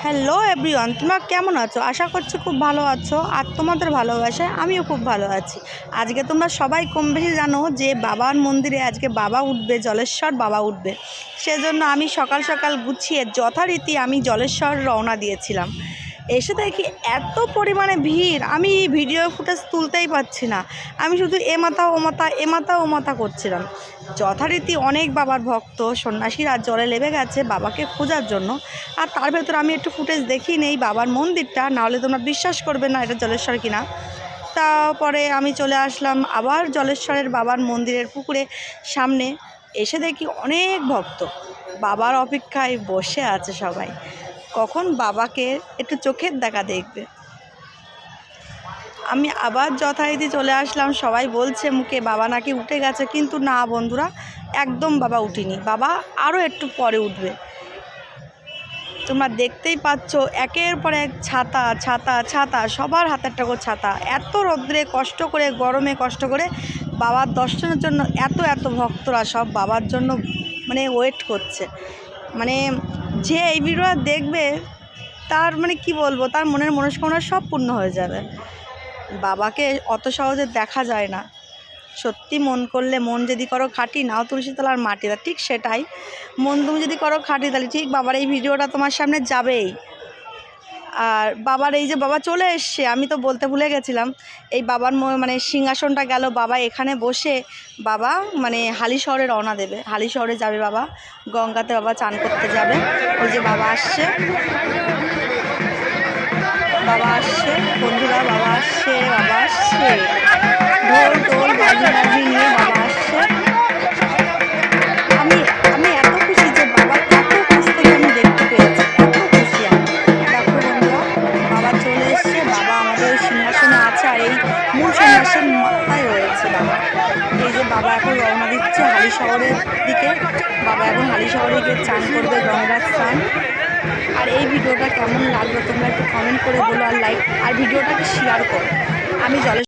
Hello everyone, তোমরা কেমন আছো? আশা করছি খুব ভালো আছো। আর তোমাদের ভালোবাসায় আমিও খুব ভালো আছি। আজকে তোমরা সবাই কম বেশি জানো যে বাবার মন্দিরে আজকে বাবা উঠবে, জলেশ্বর বাবা উঠবে। সেজন্য আমি সকাল সকাল গুছিয়ে যথারীতি আমি জলেশ্বর রওনা দিয়েছিলাম। এসে দেখি এত পরিমাণে ভিড়, আমি ভিডিও ফুটেজ তুলতেই পারছি না। আমি শুধু এ মাথা ও মাথা করছিলাম। যথারীতি অনেক বাবার ভক্ত সন্ন্যাসীরা জলে নেমে গেছে বাবাকে খোঁজার জন্য। আর তার ভেতর আমি একটু ফুটেজ দেখি নেই বাবার মন্দিরটা, নাহলে তোমরা বিশ্বাস করবে না এটা জলেশ্বর কিনা। তারপরে আমি চলে আসলাম আবার জলেশ্বরের বাবার মন্দিরের পুকুরে সামনে। এসে দেখি অনেক ভক্ত বাবার অপেক্ষায় বসে আছে সবাই, কখন বাবাকে একটু চোখের দেখা দেখবে। আমি আবার যথারীতি চলে আসলাম। সবাই বলছে মুখে বাবা নাকি উঠে গেছে, কিন্তু না বন্ধুরা, একদম বাবা উঠিনি। বাবা আরও একটু পরে উঠবে। তোমরা দেখতেই পাচ্ছ একের পর এক ছাতা ছাতা ছাতা, সবার হাতে একটা করে ছাতা। এত রৌদ্রে কষ্ট করে, গরমে কষ্ট করে বাবার দর্শনের জন্য এত ভক্তরা সব বাবার জন্য ওয়েট করছে। যে এই ভিডিওটা দেখবে তার কি বলবো, তার মনের মনস্কামনা সব পূর্ণ হয়ে যাবে। বাবাকে অত সহজে দেখা যায় না। সত্যি মন করলে, মন যদি করো খাঁটি, নাও তুলসী তলার মাটি, ঠিক সেটাই। মন তুমি যদি করো খাঁটি, তাহলে ঠিক বাবার এই ভিডিওটা তোমার সামনে যাবেই। আর বাবার এই যে বাবা চলে এসছে, আমি তো বলতে ভুলে গেছিলাম, এই বাবার সিংহাসনটা গেল, বাবা এখানে বসে বাবা হালিশহরে রওনা দেবে। হালিশহরে যাবে বাবা, গঙ্গাতে বাবা চান করতে যাবে। ওই যে বাবা আসছে, বন্ধুরা, বাবা আসছে ঢোল টোল বাজি নিয়ে বাবা আসছে। আমি এত খুশি যে বাবার এত কাছ থেকে আমি দেখতে পেয়েছি, এত খুশি আমি। দেখো বন্ধুরা, বাবা চলে এসছে, বাবা আমাদের সিংহাসনে আছে, আর এই মূল সিংহাসন মাথায় রয়েছে বাবা। এই যে বাবা এখন রওনা দিচ্ছে হালিশহরের দিকে। বাবা এখন হালিশহরে গিয়ে চান করবে, গঙ্গার স্নান। আর এই ভিডিওটা কেমন লাগলো তোমরা একটু কমেন্ট করে বলো, আর ভিডিওটাকে শেয়ার করো। আমি